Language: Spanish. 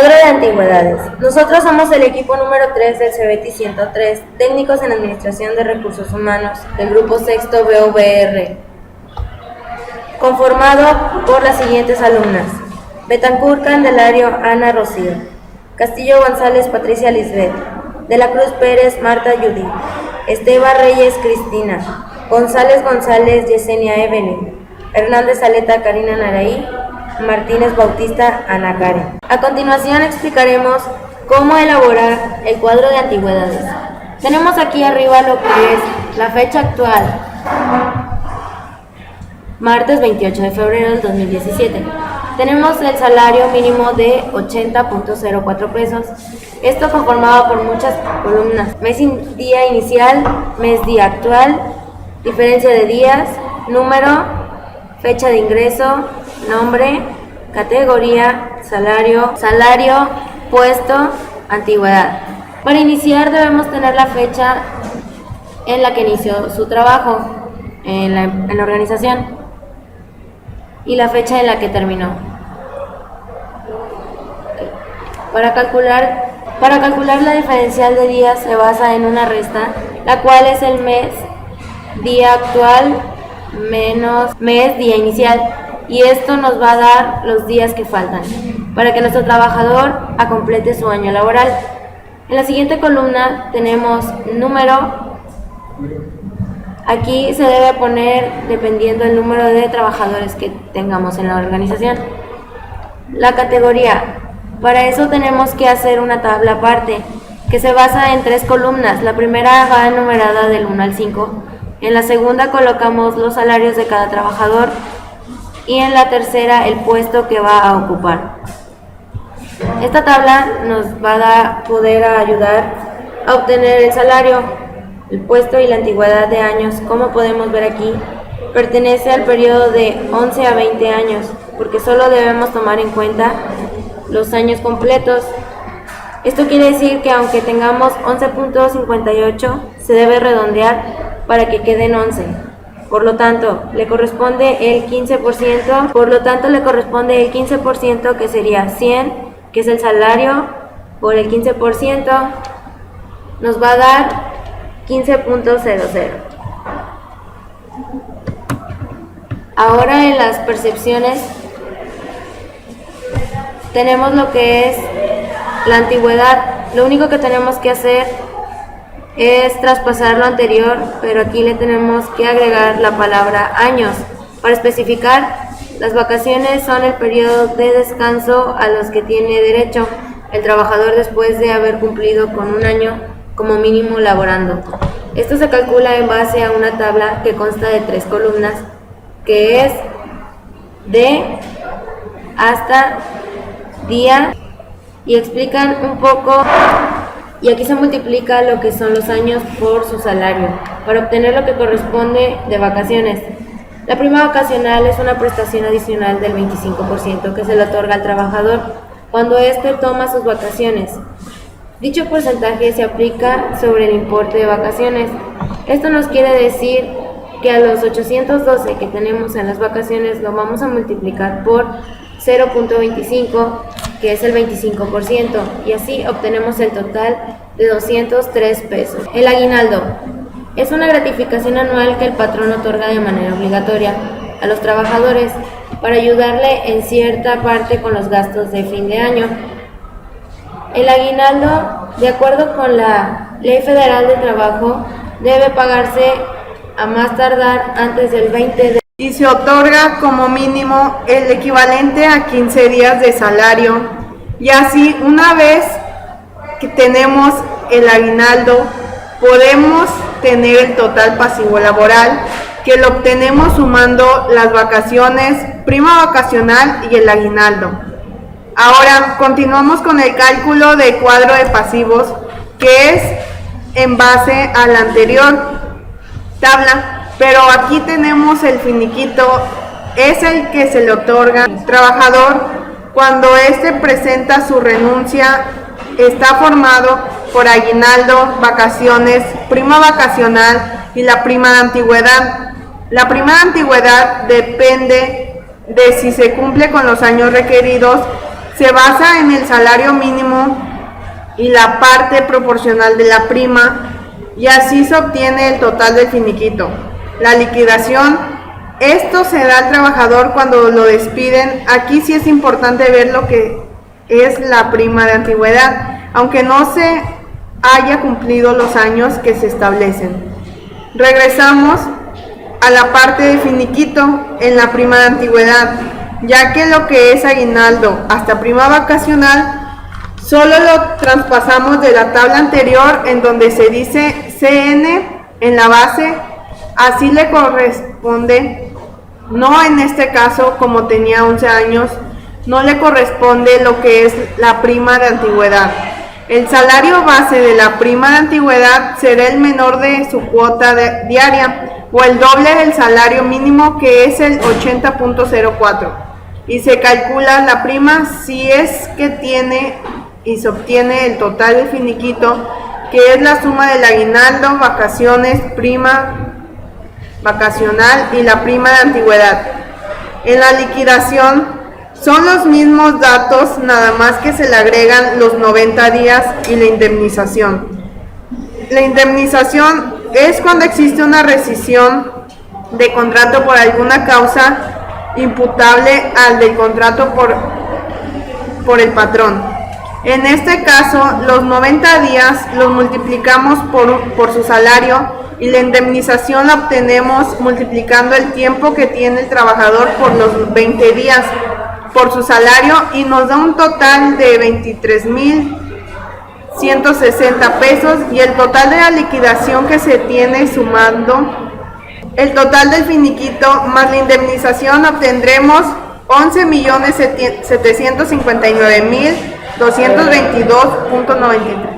Cuadro de antigüedades. Nosotros somos el equipo número 3 del CBT 103, técnicos en Administración de Recursos Humanos, del grupo sexto BOVR, conformado por las siguientes alumnas: Betancur Candelario Ana Rocío, Castillo González Patricia Lisbeth, De la Cruz Pérez Marta Judy, Esteba Reyes Cristina, González González Yesenia Evelyn, Hernández Aleta Karina Naraí, Martínez Bautista Ana Karen. A continuación explicaremos cómo elaborar el cuadro de antigüedades. Tenemos aquí arriba lo que es la fecha actual, martes 28 de febrero del 2017. Tenemos el salario mínimo de 80.04 pesos. Esto conformado por muchas columnas: mes día inicial, mes día actual, diferencia de días, número, fecha de ingreso, nombre, categoría, salario, puesto, antigüedad. Para iniciar debemos tener la fecha en la que inició su trabajo en la organización y la fecha en la que terminó. Para calcular la diferencial de días se basa en una resta, la cual es el mes día actual menos mes día inicial, y esto nos va a dar los días que faltan para que nuestro trabajador complete su año laboral. En la siguiente columna tenemos número. Aquí se debe poner dependiendo del número de trabajadores que tengamos en la organización. La categoría. Para eso tenemos que hacer una tabla aparte que se basa en 3 columnas. La primera va enumerada del 1 al 5. En la segunda colocamos los salarios de cada trabajador y en la tercera el puesto que va a ocupar. Esta tabla nos va a poder ayudar a obtener el salario, el puesto y la antigüedad de años. Como podemos ver aquí, pertenece al periodo de 11 a 20 años, porque solo debemos tomar en cuenta los años completos. Esto quiere decir que aunque tengamos 11.58, se debe redondear para que queden 11. Por lo tanto, le corresponde el 15%, que sería 100, que es el salario, por el 15%, nos va a dar 15.00. Ahora en las percepciones tenemos lo que es la antigüedad. Lo único que tenemos que hacer es traspasar lo anterior, pero aquí le tenemos que agregar la palabra años para especificar. Las vacaciones son el periodo de descanso a los que tiene derecho el trabajador después de haber cumplido con un año como mínimo laborando. Esto se calcula en base a una tabla que consta de 3 columnas, que es de hasta día, y explican un poco. Y aquí se multiplica lo que son los años por su salario para obtener lo que corresponde de vacaciones. La prima vacacional es una prestación adicional del 25% que se le otorga al trabajador cuando éste toma sus vacaciones. Dicho porcentaje se aplica sobre el importe de vacaciones. Esto nos quiere decir que a los 812 que tenemos en las vacaciones lo vamos a multiplicar por 0.25, que es el 25%, y así obtenemos el total de 203 pesos. El aguinaldo es una gratificación anual que el patrón otorga de manera obligatoria a los trabajadores para ayudarle en cierta parte con los gastos de fin de año. El aguinaldo, de acuerdo con la Ley Federal de Trabajo, debe pagarse a más tardar antes del 20 de y se otorga como mínimo el equivalente a 15 días de salario, y así una vez que tenemos el aguinaldo podemos tener el total pasivo laboral, que lo obtenemos sumando las vacaciones, prima vacacional y el aguinaldo. Ahora continuamos con el cálculo de cuadro de pasivos, que es en base a la anterior tabla. Pero aquí tenemos el finiquito, es el que se le otorga al trabajador cuando éste presenta su renuncia. Está formado por aguinaldo, vacaciones, prima vacacional y la prima de antigüedad. La prima de antigüedad depende de si se cumple con los años requeridos. se basa en el salario mínimo y la parte proporcional de la prima, y así se obtiene el total del finiquito. La liquidación, esto se da al trabajador cuando lo despiden. Aquí sí es importante ver lo que es la prima de antigüedad, aunque no se haya cumplido los años que se establecen. Regresamos a la parte de finiquito en la prima de antigüedad, ya que lo que es aguinaldo hasta prima vacacional solo lo traspasamos de la tabla anterior en donde se dice CN en la base, así le corresponde. No, en este caso, como tenía 11 años, no le corresponde lo que es la prima de antigüedad. El salario base de la prima de antigüedad será el menor de su cuota diaria o el doble del salario mínimo, que es el 80.04, y se calcula la prima si es que tiene y se obtiene el total del finiquito, que es la suma del aguinaldo, vacaciones, prima vacacional y la prima de antigüedad. En la liquidación son los mismos datos, nada más que se le agregan los 90 días y la indemnización. La indemnización es cuando existe una rescisión de contrato por alguna causa imputable al del contrato por el patrón. En este caso, los 90 días los multiplicamos por su salario, y la indemnización la obtenemos multiplicando el tiempo que tiene el trabajador por los 20 días por su salario, y nos da un total de 23,160 pesos, y el total de la liquidación que se tiene sumando el total del finiquito más la indemnización obtendremos 11,759,222.93.